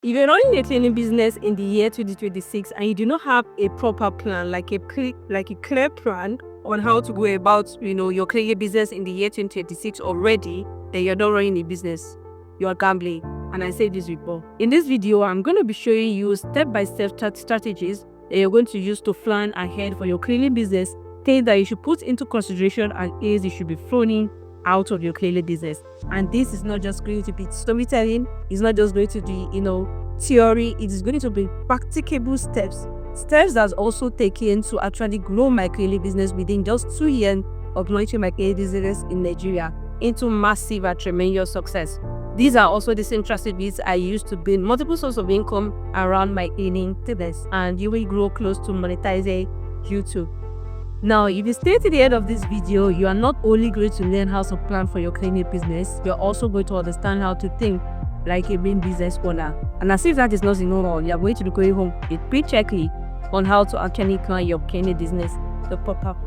If you're running a cleaning business in the year 2026 and you do not have a proper plan, like a clear plan on how to go about, your cleaning business in the year 2026 already, then you're not running a business. You are gambling. And I said this before. In this video, I'm going to be showing you step-by-step strategies that you're going to use to plan ahead for your cleaning business, things that you should put into consideration and things you should be phoning out of your cleaning business. And this is not just going to be storytelling, it's not just going to be theory, it is going to be practicable steps that's also taken to actually grow my cleaning business within just 2 years of launching my cleaning business in Nigeria into massive and tremendous success. These are also the same strategies I use to build multiple sources of income around my cleaning business, and you will grow close to monetizing YouTube. Now, if you stay to the end of this video, you are not only going to learn how to plan for your cleaning business, you're also going to understand how to think like a main business owner. And as if that is not enough, you are going to be going home with pre-checklist on how to actually plan your cleaning business.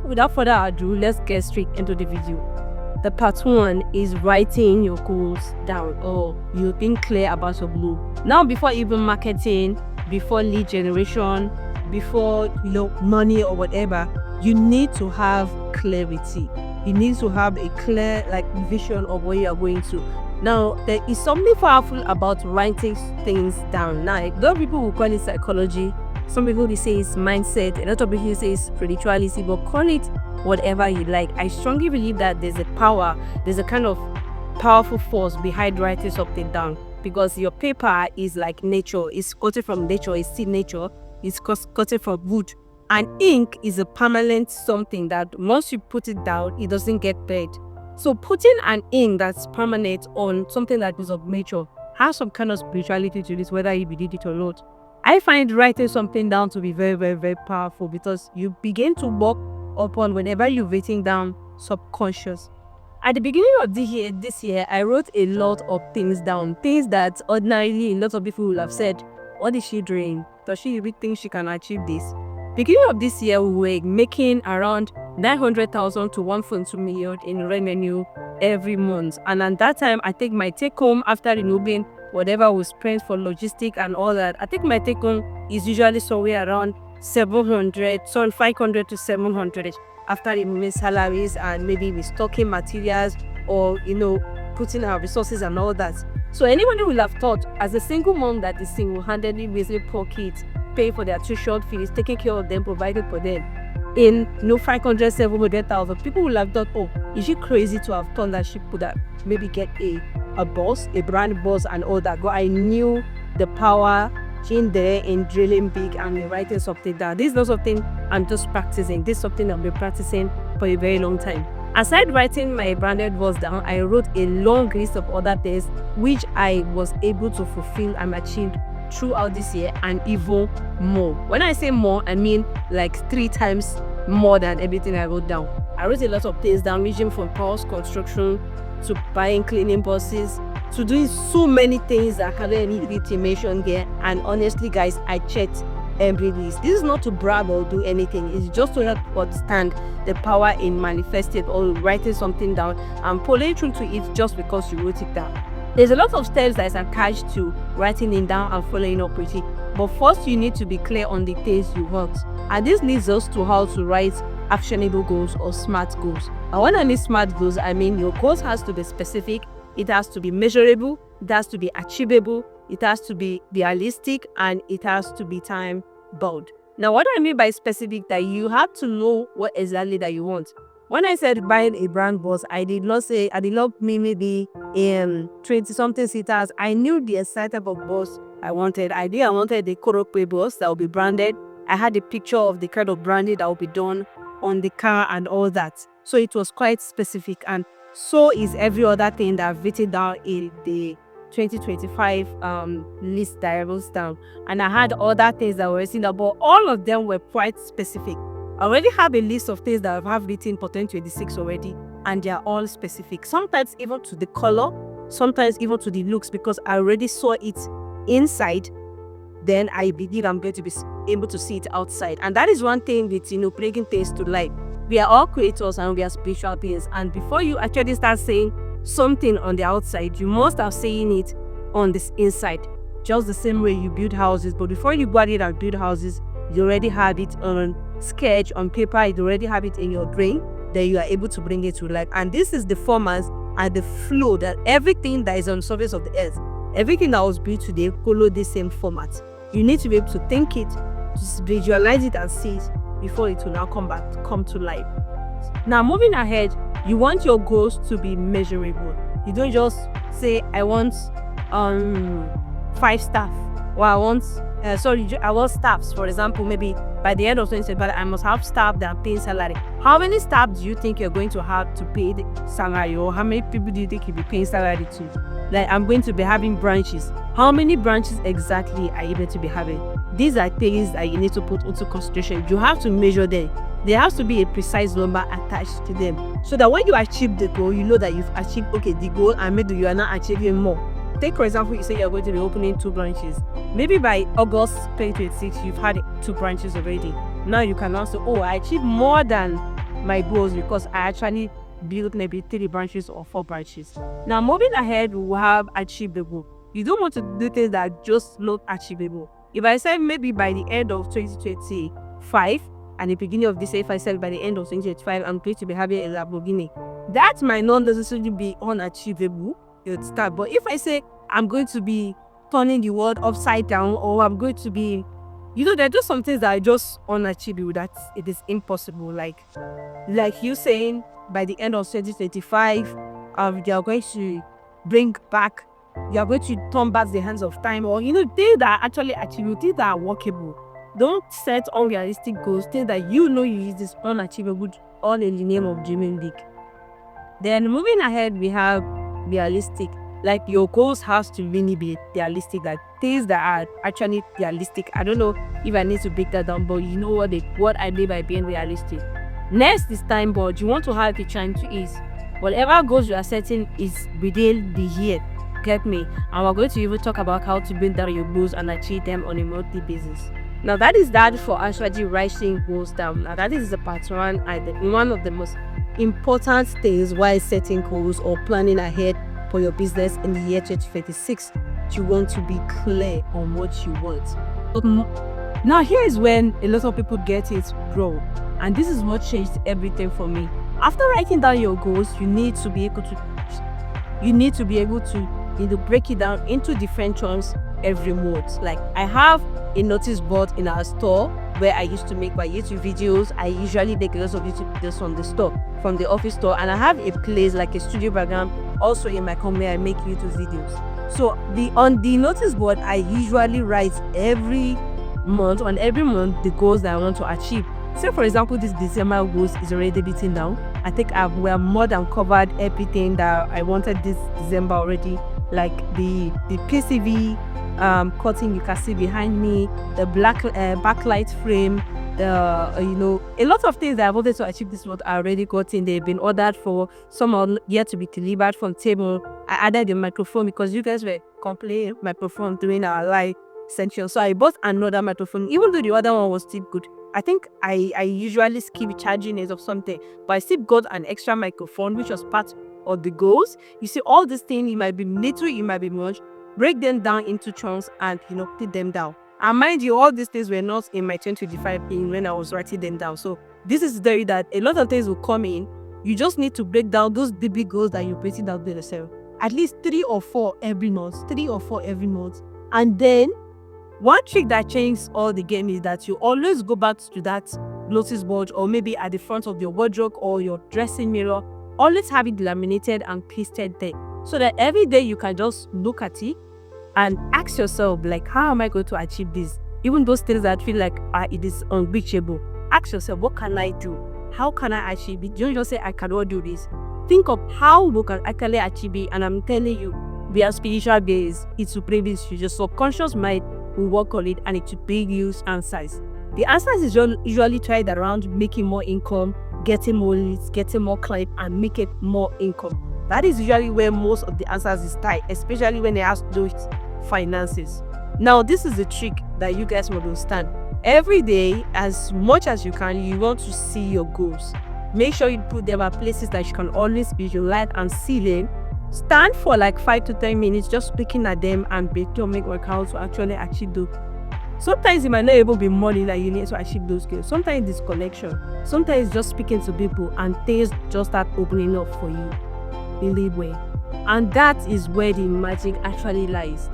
Without further ado, let's get straight into the video. The part 1 is writing your goals down, or you being clear about your goal. Now, before even marketing, before lead generation, before money or whatever, you need to have clarity. You need to have a clear vision of where you are going to. Now, there is something powerful about writing things down. Now, a lot of people will call it psychology. Some people will say it's mindset. A lot of people say it's spirituality, but call it whatever you like. I strongly believe that there's a kind of powerful force behind writing something down, because your paper is like nature. It's quoted from nature. It's still nature. It's quoted from wood. And ink is a permanent something that once you put it down, it doesn't get bad. So putting an ink that's permanent on something that is of nature has some kind of spirituality to this, whether you believe it or not. I find writing something down to be very, very, very powerful, because you begin to work upon whenever you're writing down subconscious. At the beginning of this year, I wrote a lot of things down, things that ordinarily a lot of people will have said, what is she doing? Does she really think she can achieve this? Beginning of this year, we were making around 900,000 to 1.2 million in revenue every month. And at that time, I think my take home after removing whatever was spent for logistics and all that, I think my take home is usually somewhere around 500 to 700 after removing salaries and maybe restocking materials or putting our resources and all that. So anybody will have thought, as a single mom that is single-handedly raising 4 kids, paying for their tuition fees, taking care of them, providing for them, in 500, 700,000, people will have thought, oh, is she crazy to have thought that she could have maybe get a boss, a brand boss and all that. But I knew the power in there in drilling big and writing something down. This is not something I'm just practicing. This is something I've been practicing for a very long time. Aside writing my branded words down, I wrote a long list of other things which I was able to fulfill and achieve throughout this year, and even more. When I say more, I mean like 3 times more than everything I wrote down. I wrote a lot of things down, ranging from house construction to buying cleaning buses to doing so many things that I can't really mention here. And honestly, guys, I checked every list. This is not to brag or do anything. It's just to help understand the power in manifesting or writing something down and following through to it just because you wrote it down. There's a lot of steps that is attached to writing it down and following up with it. But first, you need to be clear on the things you want. And this leads us to how to write actionable goals or SMART goals. And when I mean SMART goals, I mean your goals has to be specific, it has to be measurable, it has to be achievable, it has to be realistic, and it has to be time-bound. Now, what I mean by specific, that you have to know what exactly that you want. When I said buying a brand bus, I did not mean maybe 20-something seaters. I knew the exact type of bus I wanted. I wanted the Korokwe bus that will be branded. I had a picture of the kind of branding that will be done on the car and all that. So it was quite specific, and so is every other thing that I've written down in the 2025 list that I wrote down. And I had other things that were written down, but all of them were quite specific. I already have a list of things that I have written for 2026 already, and they are all specific. Sometimes even to the color, sometimes even to the looks, because I already saw it inside. Then I believe I'm going to be able to see it outside. And that is one thing with bringing things to life. We are all creators and we are spiritual beings. And before you actually start saying something on the outside, you must have seen it on this inside. just the same way you build houses. But before you go ahead and build houses, you already have it on sketch, on paper, you already have it in your brain, then you are able to bring it to life. And this is the format and the flow that everything that is on the surface of the earth, everything that was built today, follow the same format. You need to be able to think it, to visualize it and see it before it will now come to life. Now, moving ahead, you want your goals to be measurable. You don't just say, I want 5 staff, or I want staffs. For example, maybe by the end of 2025, I must have staff that are paying salary. How many staff do you think you're going to have to pay the salary, or how many people do you think you'll be paying salary to? Like, I'm going to be having branches. How many branches exactly are you going to be having? These are things that you need to put into consideration. You have to measure them. There has to be a precise number attached to them, so that when you achieve the goal, you know that you've achieved the goal, and maybe you are not achieving more. Take, for example, you say you're going to be opening 2 branches. Maybe by August 2026, you've had 2 branches already. Now you can now say, oh, I achieved more than my goals because I actually built maybe 3 branches or 4 branches. Now, moving ahead, we will have achievable. You don't want to do things that just look achievable. If I said maybe by the end of 2025, and the beginning of this year, if I said by the end of 2025, I'm going to be having a Lamborghini, that might not necessarily be unachievable. You'd start. But if I say I'm going to be turning the world upside down, or I'm going to be, there are just some things that are just unachievable, that it is impossible. Like you saying by the end of 2025, they are going to bring back, you are going to turn back the hands of time, or things that are actually achievable, things that are workable. Don't set unrealistic goals, things that you use this unachievable, all in the name of dreaming big. Then moving ahead, we have realistic. Like, your goals has to really be realistic, like things that are actually realistic. I don't know if I need to break that down, but you know what I mean by being realistic. Next is time board. You want to have a chance to ease. Whatever goals you are setting is within the year. Get me? And we're going to even talk about how to bring down your goals and achieve them on a monthly basis. Now, that is that for actually writing goals down. Now, that is the part 1 and one of the most important things while setting goals or planning ahead for your business in the year 2026. You want to be clear on what you want. Now, here is when a lot of people get it wrong, and this is what changed everything for me. After writing down your goals, you need to be able to break it down into different chunks every month. Like, I have a notice board in our store where I used to make my YouTube videos. I usually make lots of YouTube videos from the office store, and I have a place like a studio background also in my company. I make YouTube videos. So on the notice board, I usually write every month the goals that I want to achieve. Say, for example, this December goals is already written down. I think we have more than covered everything that I wanted this December already, like the PCV curtain you can see behind me, the black backlight frame, a lot of things that I wanted to achieve this month are already gotten. They've been ordered for, some are yet to be delivered from table. I added the microphone because you guys were complaining microphone during our live session, so I bought another microphone, even though the other one was still good. I think I usually skip charging it or something, but I still got an extra microphone, which was part of the goals. You see, all these things, it might be little, it might be much. Break them down into chunks and put them down. And mind you, all these things were not in my 2025 thing when I was writing them down. So this is very that a lot of things will come in. You just need to break down those big goals that you're putting out there yourself. At least 3 or 4 every month. And then one trick that changes all the game is that you always go back to that notice board, or maybe at the front of your wardrobe or your dressing mirror. Always have it laminated and pasted there, so that every day you can just look at it and ask yourself, like, how am I going to achieve this? Even those things that feel like it is unreachable, ask yourself, what can I do? How can I achieve it? Don't just say, I cannot do this. Think of how we can actually achieve it. And I'm telling you, we are spiritual beings. It will bring this to your subconscious mind. We work on it, and it will bring you answers. The answers is usually tried around making more income, getting more leads, getting more clients, and making more income. That is usually where most of the answers is tied, especially when they have to do with finances. Now, this is the trick that you guys must understand. Every day, as much as you can, you want to see your goals. Make sure you put them at places that you can always visualize and see them, stand for like 5 to 10 minutes just looking at them and make work to actually achieve those. Sometimes it might not even be money that you need to achieve those skills. Sometimes it's connection. Sometimes it's just speaking to people and things just start opening up for you in the way. And that is where the magic actually lies.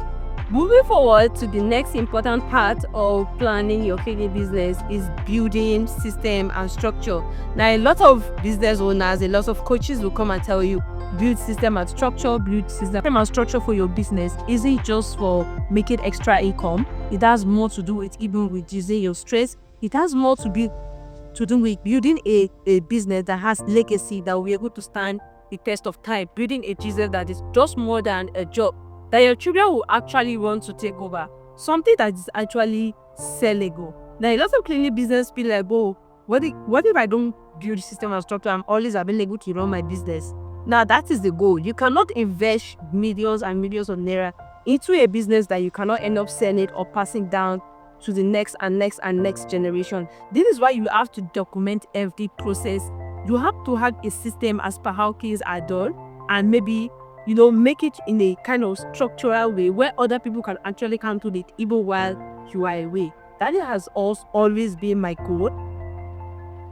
Moving forward to the next important part of planning your cleaning business is building system and structure. Now, a lot of business owners, a lot of coaches will come and tell you, build system and structure, build system and structure for your business. Is it just for making extra income? It has more to do with even reducing your stress. It has more to do with building a business that has legacy, that will be able to stand the test of time, building a business that is just more than a job, that your children will actually want to take over, something that is actually sellable. Now, a lot of cleaning business feel like, oh, what if I don't build system and structure? I'm always available to run my business. Now, that is the goal. You cannot invest millions and millions of naira into a business that you cannot end up selling or passing down to the next and next and next generation. This is why you have to document every process. You have to have a system as per how things are done, and maybe make it in a kind of structural way where other people can actually handle it even while you are away. That has always been my goal.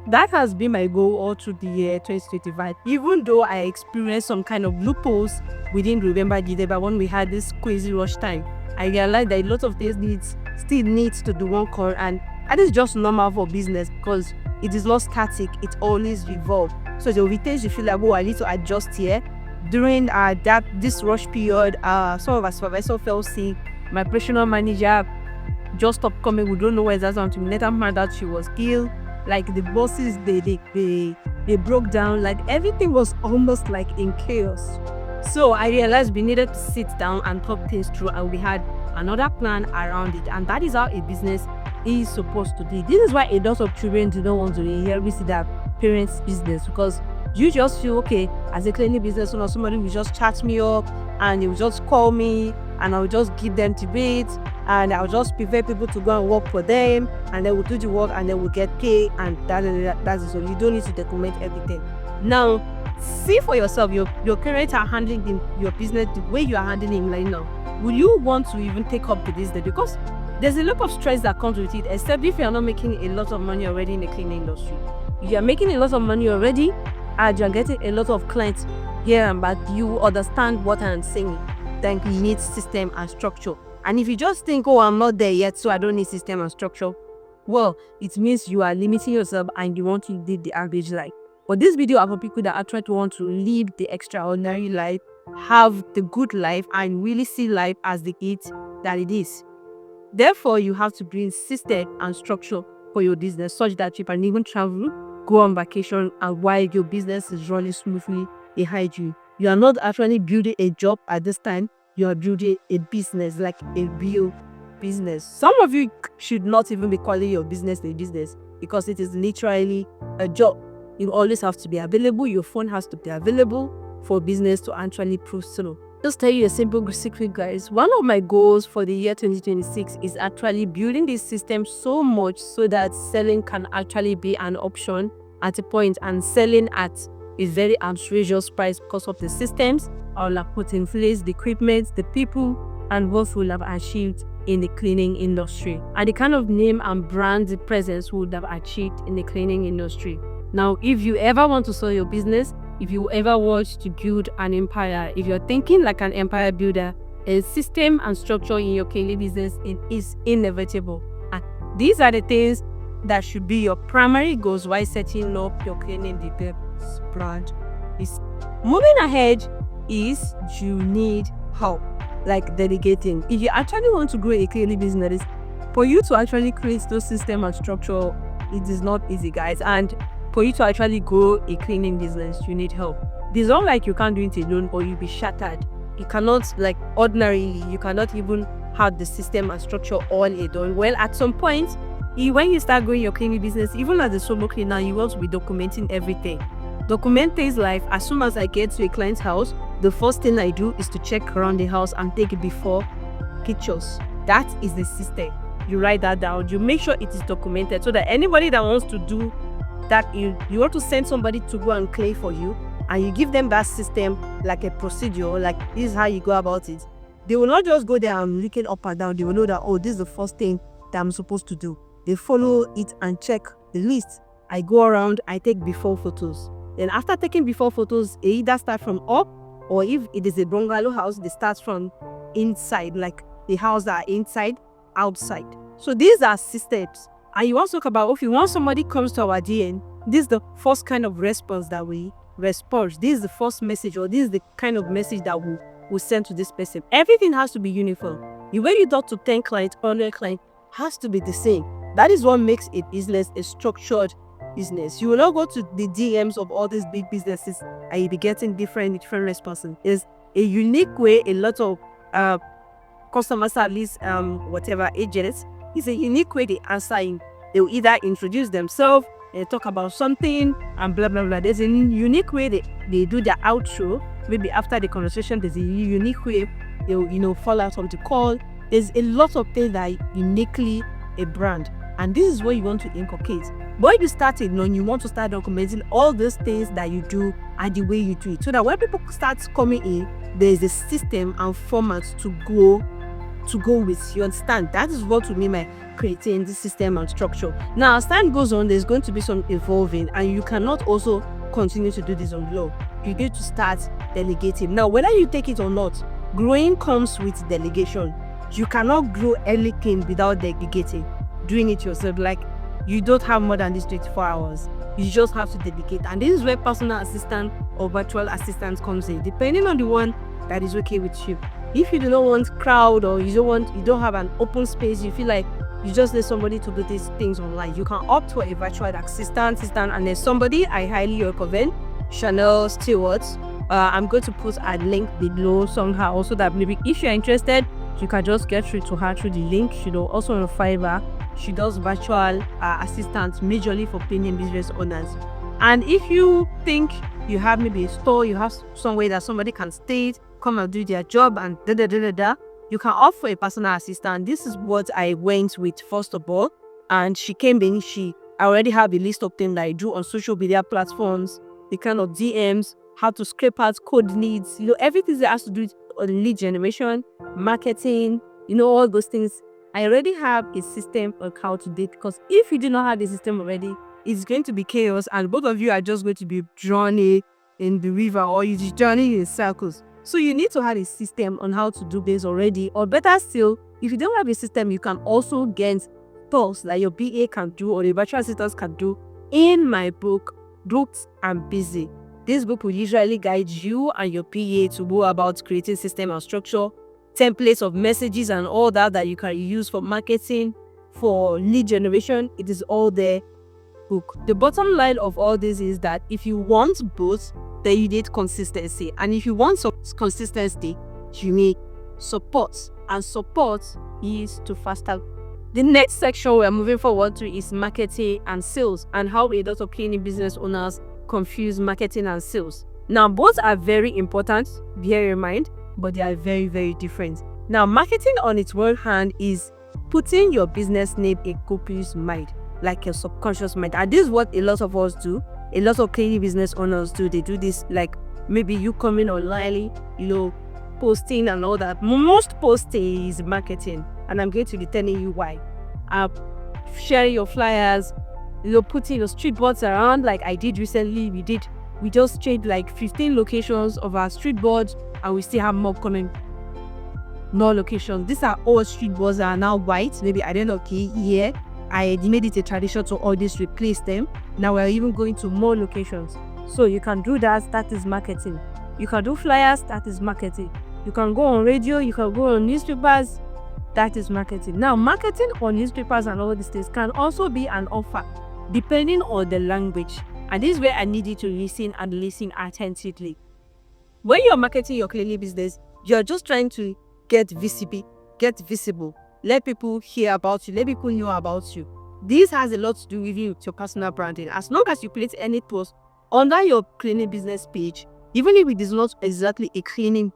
That has been my goal all through the year 2025. Even though I experienced some kind of loopholes within November, December when we had this crazy rush time, I realized that a lot of things still needs to do one core, and that is just normal for business because it is not static. It always evolves. So there will be things you feel like, oh, I need to adjust here. During this rush period, some of our supervisors fell sick. My operational manager just stopped coming. We don't know where that's on to. Later found out she was ill. Like the bosses, they broke down. Like everything was almost like in chaos. So I realized we needed to sit down and talk things through, and we had another plan around it. And that is how a business is supposed to be. This is why a lot of children do not want to inherit their parents' business, because you just feel, okay, as a cleaning business owner, somebody will just chat me up and they will just call me and I will just give them to bit, and I'll just prefer people to go and work for them, and they will do the work and they will get paid, and that's it. So you don't need to document everything. Now, see for yourself, your parents are handling your business the way you are handling right now. Will you want to even take up the business? Because there's a lot of stress that comes with it, except if you are not making a lot of money already in the cleaning industry. If you are making a lot of money already, and you're getting a lot of clients here and back, you understand what I'm saying, then you need system and structure. And if you just think, oh, I'm not there yet, so I don't need system and structure, well, it means you are limiting yourself and you want to live the average life. But this video are for people that actually want to live the extraordinary life, have the good life, and really see life as the it that it is. Therefore, you have to bring system and structure for your business such that you can even travel, go on vacation, and while your business is running smoothly behind you. You are not actually building a job at this time. You are building a business, like a real business. Some of you should not even be calling your business a business, because it is literally a job. You always have to be available. Your phone has to be available for business to actually prove so. Just tell you a simple secret, guys. One of my goals for the year 2026 is actually building this system so much so that selling can actually be an option at a point, and selling at a very outrageous price because of the systems I will have put in place, the equipment, the people, and what we will have achieved in the cleaning industry, and the kind of name and brand the presence we would have achieved in the cleaning industry. Now, if you ever want to sell your business, if you ever want to build an empire, if you're thinking like an empire builder, a system and structure in your cleaning business is inevitable. And these are the things that should be your primary goals while setting up your cleaning business brand. Moving ahead is you need help, like delegating. If you actually want to grow a cleaning business, for you to actually create those system and structure, it is not easy, guys. And for you to actually grow a cleaning business, you need help. It's not like you can't do it alone or you'll be shattered. You cannot, like ordinarily, you cannot even have the system and structure all alone. Well, at some point, when you start growing your cleaning business, even as a solo cleaner, you want to be documenting everything. Document things like, as soon as I get to a client's house, the first thing I do is to check around the house and take before pictures. That is the system. You write that down. You make sure it is documented so that anybody that wants to do that, you want to send somebody to go and clean for you, and you give them that system, like a procedure, like this is how you go about it, they will not just go there and looking up and down. They will know that, oh, this is the first thing that I'm supposed to do. They follow it and check the list. I go around, I take before photos. Then after taking before photos, they either start from up, or if it is a bungalow house, they start from inside, like the house that are inside, outside. So these are systems. And you want to talk about, if you want somebody comes to our DN, this is the first kind of response that we respond. This is the first message, or this is the kind of message that we send to this person. Everything has to be uniform. The way you talk to 10 clients, 100 clients has to be the same. That is what makes a business a structured business. You will not go to the DMs of all these big businesses and you'll be getting different responses. It's a unique way. A lot of customer service, whatever agents, it's a unique way they answer in. They will either introduce themselves, they talk about something, and blah blah blah. There's a unique way they do their outro. Maybe after the conversation, there's a unique way they'll fall out of the call. There's a lot of things that are uniquely a brand, and this is what you want to inculcate. But if you start it, you want to start documenting all those things that you do and the way you do it, so that when people start coming in, there's a system and format to go with. You understand? That is what we mean by creating this system and structure. Now, as time goes on, there's going to be some evolving, and you cannot also continue to do this on low. You need to start delegating. Now, whether you take it or not, growing comes with delegation. You cannot grow anything without delegating, doing it yourself. Like, you don't have more than these 24 hours. You just have to delegate. And this is where personal assistant or virtual assistant comes in, depending on the one that is okay with you. If you do not want crowd, or you don't have an open space, you feel like you just need somebody to do these things online, you can opt for a virtual assistant. And there's somebody I highly recommend, Chanel Stewart. I'm going to put a link below somehow, so that maybe if you're interested, you can just get through to her through the link. She does also on Fiverr. She does virtual assistants majorly for premium business owners. And if you think you have maybe a store, you have somewhere that somebody can stay, come and do their job, and you can opt for a personal assistant. This is what I went with first of all. And she came in, I already have a list of things that I do on social media platforms, the kind of DMs, how to scrape out code needs, everything that has to do with lead generation, marketing, all those things. I already have a system on how to do it, because if you do not have the system already, it's going to be chaos, and both of you are just going to be drowning in the river, or you're just drowning in circles. So you need to have a system on how to do this already. Or better still, if you don't have a system, you can also get tools that your BA can do, or the virtual assistants can do. In my book, Booked and Busy, this book will usually guide you and your PA to go about creating system and structure, templates of messages and all that you can use for marketing, for lead generation. It is all there. Book. The bottom line of all this is that if you want both, then you need consistency. And if you want some consistency, you need support. And support is to faster. The next section we're moving forward to is marketing and sales, and how a lot of cleaning business owners confuse marketing and sales. Now, both are very important, bear in mind, but they are very, very different. Now, marketing on its one hand is putting your business name in people's mind, like your subconscious mind. And this is what a lot of us do. A lot of cleaning business owners do. They do this, like maybe you coming online, posting and all that. Most posting is marketing, and I'm going to be telling you why. Sharing your flyers, putting your street boards around, like I did recently. We just changed like 15 locations of our street boards, and we still have more coming. More locations. These are all street boards that are now white. Maybe I don't know, here I made it a tradition to always replace them. Now we're even going to more locations. So you can do that is marketing. You can do flyers, that is marketing. You can go on radio, you can go on newspapers, that is marketing. Now, marketing on newspapers and all these things can also be an offer, depending on the language. And this is where I need you to listen attentively. When you're marketing your cleaning business, you're just trying to get visible. Let people hear about you. Let people know about you. This has a lot to do with your personal branding. As long as you place any post under your cleaning business page, even if it is not exactly a cleaning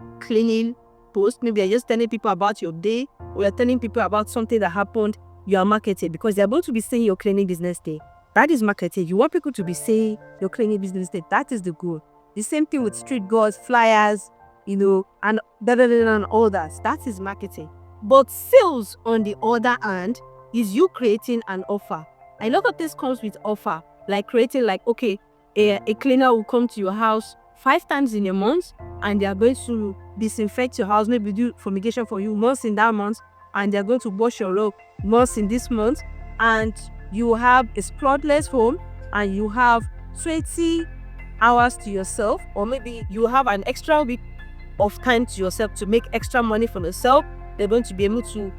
post, maybe you're just telling people about your day, or you're telling people about something that happened, you are marketing, because they're about to be saying your cleaning business day. That is marketing. You want people to be saying your cleaning business day. That is the goal. The same thing with street girls, flyers, and and all that. That is marketing. But sales, on the other hand, is you creating an offer. A lot of this comes with offer, like creating, like, okay, a cleaner will come to your house 5 times in a month, and they are going to disinfect your house, maybe do fumigation for you once in that month, and they are going to wash your robe once in this month, and you have a spotless home, and you have 20 hours to yourself, or maybe you have an extra week of time to yourself to make extra money for yourself. They're going to be able to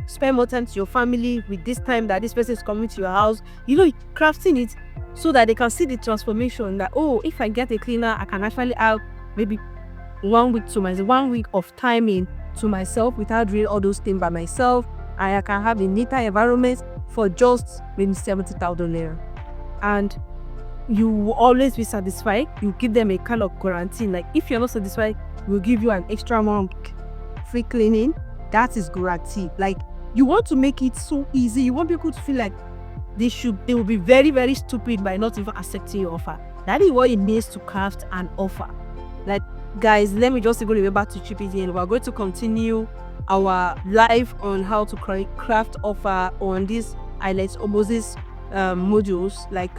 spend more time to your family with this time that this person is coming to your house, crafting it so that they can see the transformation, that, oh, if I get a cleaner, I can actually have maybe 1 week of timing to myself without doing all those things by myself, and I can have a neater environment for just maybe 70,000 naira. And you will always be satisfied. You give them a kind of guarantee, like, if you're not satisfied, we'll give you an extra month free cleaning. That is guarantee. Like, you want to make it so easy. You want people to feel like they will be very, very stupid by not even accepting your offer. That is what it means to craft an offer. Like, guys, let me just go back to GPD, and we're going to continue our live on how to craft offer on these highlights opposites modules, like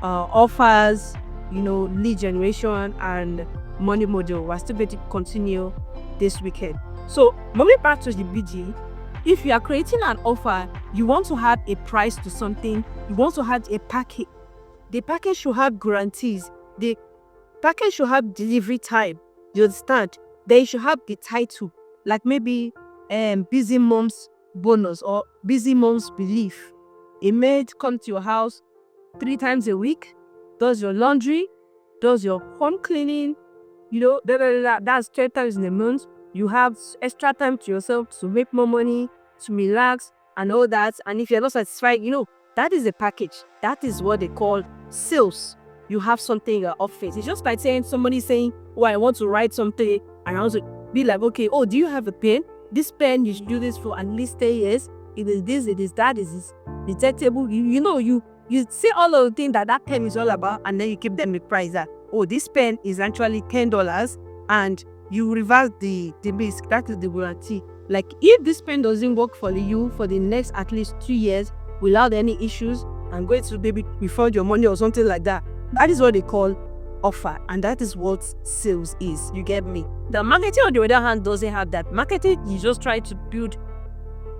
offers, lead generation, and money module. We're still going to continue this weekend. So moving back to the BG, if you are creating an offer, you want to have a price to something, you want to have a package. The package should have guarantees. The package should have delivery time. You understand? Then you should have the title, like maybe busy mom's bonus or busy mom's belief. A maid comes to your house 3 times a week, does your laundry, does your home cleaning, that's 12 times in a month. You have extra time to yourself to make more money, to relax, and all that. And if you're not satisfied, that is a package. That is what they call sales. You have something in your office. It's just like somebody saying, oh, I want to write something, and I want to be like, okay, oh, do you have a pen? This pen, you should do this for at least 10 years. It is this, it is that, it is detectable. You say all of the things that pen is all about, and then you keep them the price that, oh, this pen is actually $10, and you reverse the risk. That is the warranty. Like, if this pen doesn't work for you for the next at least 2 years without any issues, I'm going to maybe refund your money or something like that. That is what they call offer, and that is what sales is. You get me? The marketing, on the other hand, doesn't have that. Marketing, you just try to build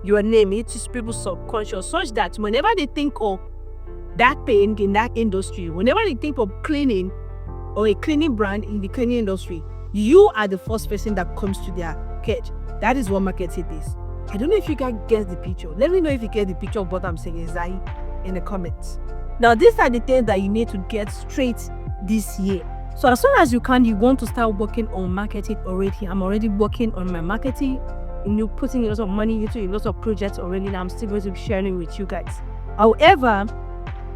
your name into people's subconscious, such that whenever they think of that pain in that industry, whenever they think of cleaning or a cleaning brand in the cleaning industry, you are the first person that comes to their head. That is what marketing is. I don't know if you can get the picture. Let me know if you get the picture of what I'm saying, Zai, in the comments. Now, these are the things that you need to get straight this year. So as soon as you can, you want to start working on marketing already. I'm already working on my marketing, putting a lot of money into a lot of projects already, and I'm still going to be sharing with you guys. However,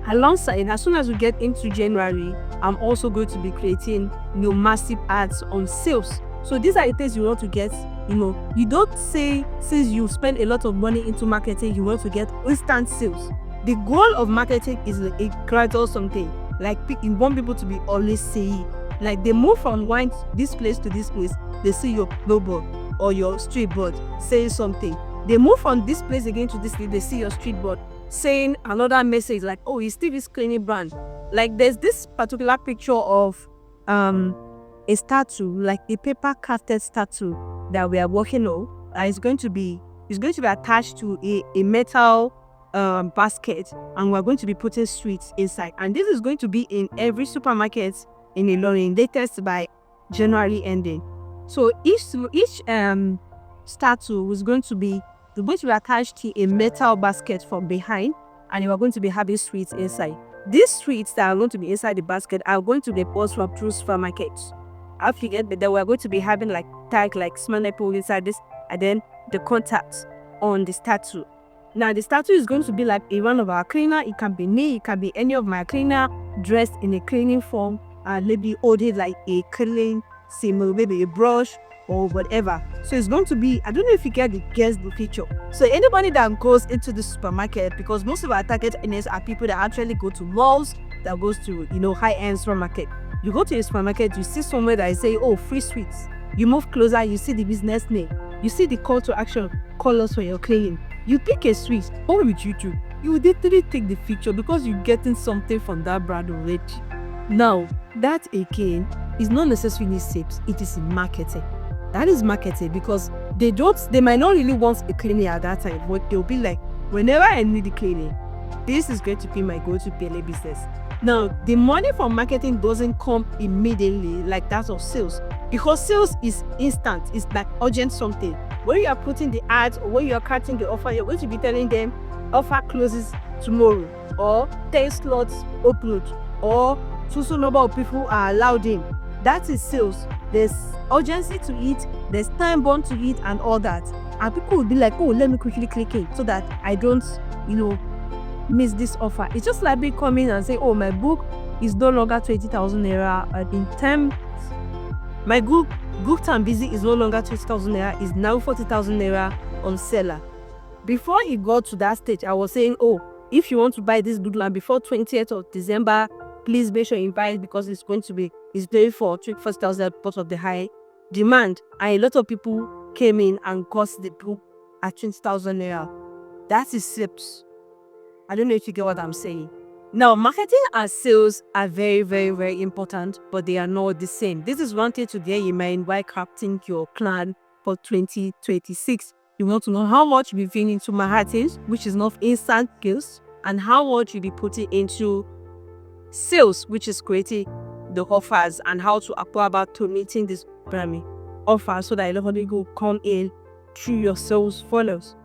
alongside, as soon as we get into January, I'm also going to be creating massive ads on sales. So these are the things you want to get. You don't say, since you spend a lot of money into marketing, you want to get instant sales. The goal of marketing is a gradual something. Like, you want people to be always saying, like, they move from this place to this place, they see your billboard or your street board saying something. They move from this place again to this place, they see your street board saying another message, like, oh, it's Stevie's cleaning brand. Like, there's this particular picture of a statue, like a paper crafted statue that we are working on. It's going to be attached to a metal basket, and we're going to be putting sweets inside. And this is going to be in every supermarket in Ilorin, latest by January ending. So each statue is going to be attached to a metal basket from behind, and you are going to be having sweets inside. These sweets that are going to be inside the basket are going to be bought from through supermarkets. After you get that, we're going to be having like tag, like small apple inside this, and then the contact on the statue. Now the statue is going to be like one of our cleaner. It can be me, it can be any of my cleaner dressed in a cleaning form, and maybe holding like a cleaning symbol, maybe a brush or whatever. So it's going to be, I don't know if you guess the picture. So anybody that goes into the supermarket, because most of our target audience are people that actually go to malls, that goes to high-end supermarket. You go to a supermarket, you see somewhere that is saying, oh, free sweets. You move closer, you see the business name. You see the call to action, call us for your claim. You pick a sweet. What would you do? You would literally take the picture because you're getting something from that brand already. Now, that again is not necessarily sales, it is in marketing. That is marketing because they might not really want a cleaning at that time, but they'll be like, whenever I need the cleaning, this is going to be my go-to PLA business. Now, the money from marketing doesn't come immediately like that of sales because sales is instant. It's like urgent something. When you are putting the ads or when you are cutting the offer, you're going to be telling them offer closes tomorrow or 10 slots upload or so number of people are allowed in. That is sales. There's urgency to it, there's time bound to it and all that. And people will be like, oh, let me quickly click it so that I don't, miss this offer. It's just like me coming and say, oh, my book is no longer 20,000 naira. In time, my book and busy is no longer 20,000 naira. Is now 40,000 naira on seller. Before it got to that stage, I was saying, oh, if you want to buy this good land before 20th of December, please make sure you buy it because it's going for 21,000 because of the high demand. And a lot of people came in and got the book at 20,000 naira. That is sales. I don't know if you get what I'm saying. Now, marketing and sales are very, very, very important, but they are not the same. This is one thing to bear in mind while crafting your plan for 2026. You want to know how much you'll be putting into marketing, which is not instant skills, and how much you'll be putting into sales, which is creating the offers and how to apply about to meeting this primary offer so that a lot of people come in through your sales funnels.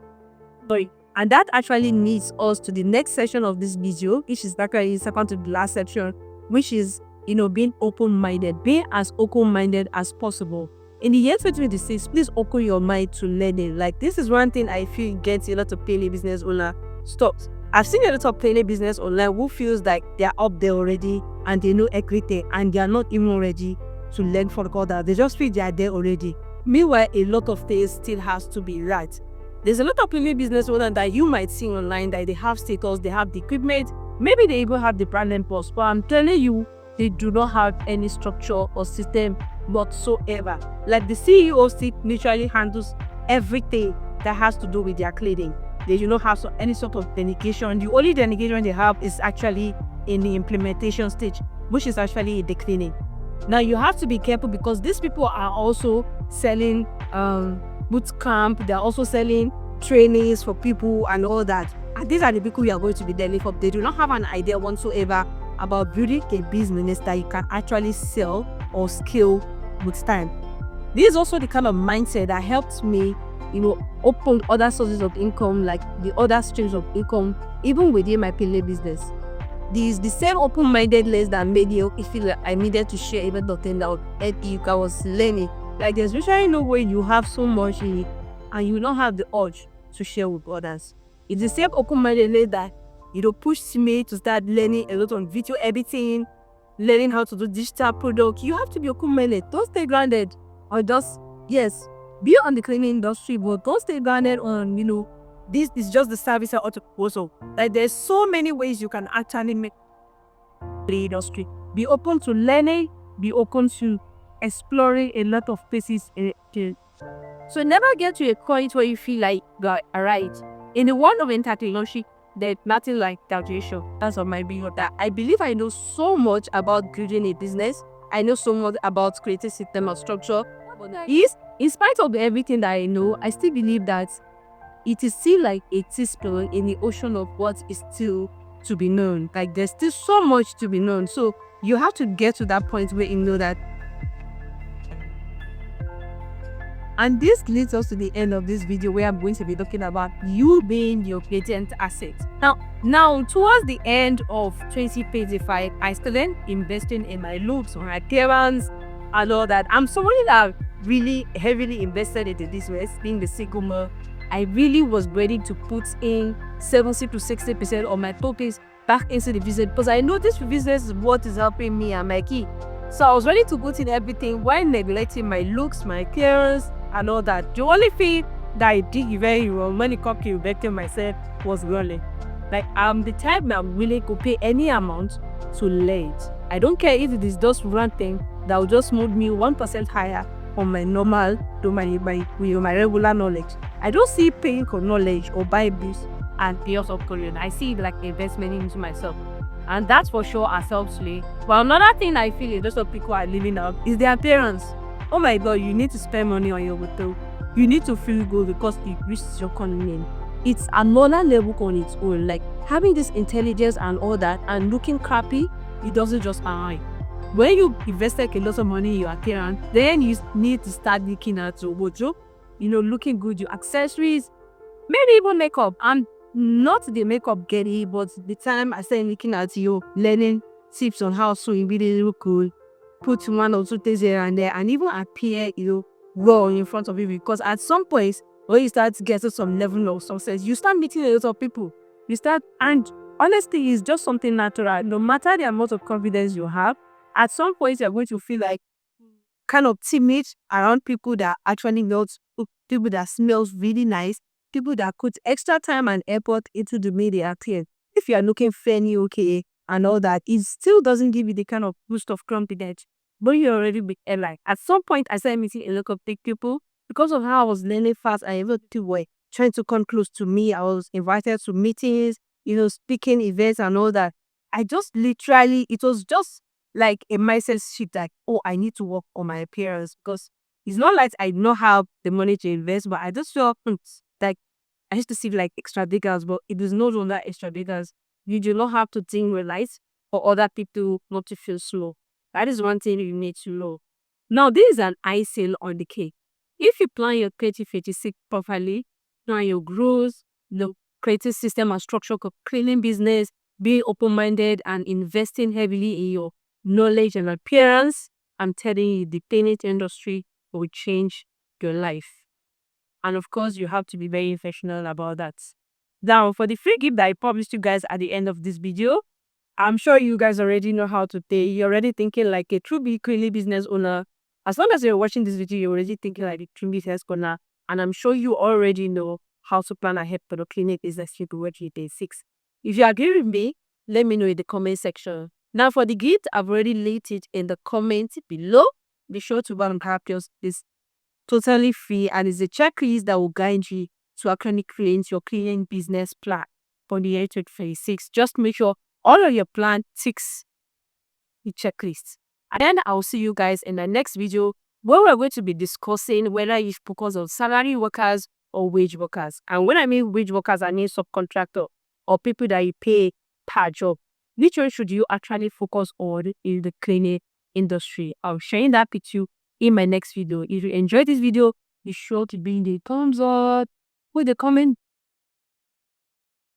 And that actually leads us to the next section of this video, which is actually second to the last section, which is, being open-minded. Being as open-minded as possible. In the year 2026, please open your mind to learning. Like, this is one thing I feel gets a lot of PLA business owner stops. I've seen a lot of PLA business online who feels like they're up there already and they know everything and they are not even ready to learn for the They just feel they are there already. Meanwhile, a lot of things still has to be right. There's a lot of PLA business owners that you might see online that they have status, they have the equipment, maybe they even have the brand name post, but I'm telling you, they do not have any structure or system whatsoever. Like the CEO still literally handles everything that has to do with their cleaning. They do not have any sort of delegation. The only delegation they have is actually in the implementation stage, which is actually the cleaning. Now you have to be careful because these people are also selling boot camp, they're also selling trainings for people and all that. And these are the people you are going to be dealing with. They do not have an idea whatsoever about building a business that you can actually sell or scale with time. This is also the kind of mindset that helps me, open other sources of income, like the other streams of income, even within my PLA business. This is the same open-mindedness that made me feel like I needed to share even the thing that I was learning. Like, there's usually no way you have so much in it and you don't have the urge to share with others. It's the same open-mindedness that, pushed me to start learning a lot on video editing, learning how to do digital product. You have to be open-minded. Don't stay grounded or just, be on the cleaning industry, but don't stay grounded on, this is just the service I ought to also. Like, there's so many ways you can actually make the industry. Be open to learning, be open to exploring a lot of places. So never get to a point where you feel like you are right. In the world of entrepreneurship, there's nothing like graduation. That's what my being of that. I believe I know so much about building a business. I know so much about creating system and structure. In spite of everything that I know, I still believe that it is still like a teaspoon in the ocean of what is still to be known. Like, there's still so much to be known. So you have to get to that point where you know that. And this leads us to the end of this video where I'm going to be talking about you being your patent asset. Now towards the end of 2025, I started investing in my looks, on my appearance, and all that. I'm somebody that really heavily invested into this way, being the single mom. I really was ready to put in 70 to 60% of my tokens back into the business because I know this business is what is helping me and my key. So I was ready to put in everything while neglecting my looks, my appearance, and all that. The only thing that I did very wrong when it comes to investing myself was running. Like, I'm the type that I'm willing to pay any amount to learn. I don't care if it is just one thing that will just move me 1% higher on my normal to my regular knowledge. I don't see paying for knowledge or buy books and years of career. I see it like investment into myself. And that's for sure as self-slay. But another thing I feel a lot of people are living up is their appearance. Oh my God, you need to spend money on your hotel. You need to feel good because it reaches your calling. It's another level on its own. Like having this intelligence and all that and looking crappy, it doesn't just arrive. When you invested a lot of money in your appearance, then you need to start looking at your wardrobe, looking good, your accessories, maybe even makeup. And not the makeup getty, but the time I started looking at you, learning tips on how to really look good, put one or two things here and there, and even appear, well in front of you. Because at some point, when you start getting some level of success, you start meeting a lot of people. And honestly, it's just something natural. No matter the amount of confidence you have, at some point you're going to feel like kind of timid around people that actually knows, people that smells really nice, people that put extra time and effort into the media appear. If you are looking fairly okay and all that, it still doesn't give you the kind of boost of confidence. But you're already big airline. At some point, I started meeting a lot of big people because of how I was learning fast and everything were trying to come close to me. I was invited to meetings, speaking events and all that. I just literally, it was just like a mindset shift, like, oh, I need to work on my appearance because it's not like I don't have the money to invest, but I just felt like I used to see like extravagance, but it is no longer extravagance. You do not have to think light for other people not to feel slow. That is one thing you need to know. Now, this is an icing on the cake. If you plan your 2026 properly, plan your growth, the creative system and structure of cleaning business, being open-minded and investing heavily in your knowledge and appearance, I'm telling you, the cleaning industry will change your life. And of course, you have to be very intentional about that. Now, for the free gift that I promised you guys at the end of this video, I'm sure you guys already know how to pay. You're already thinking like a true big cleaning business owner. As long as you're watching this video, you're already thinking like a true business owner. And I'm sure you already know how to plan ahead for the cleaning business February 2026. If you agree with me, let me know in the comment section. Now, for the gift, I've already linked it in the comment below. Be sure to buy and grab yours. It's totally free and it's a checklist that will guide you to actually create your cleaning business plan for the year 2026. Just make sure all of your plan ticks the checklist. And then I'll see you guys in the next video where we're going to be discussing whether you focus on salary workers or wage workers. And when I mean wage workers, I mean subcontractor or people that you pay per job. Which one should you actually focus on in the cleaning industry? I'll share that with you in my next video. If you enjoyed this video, be sure to bring the thumbs up with the comment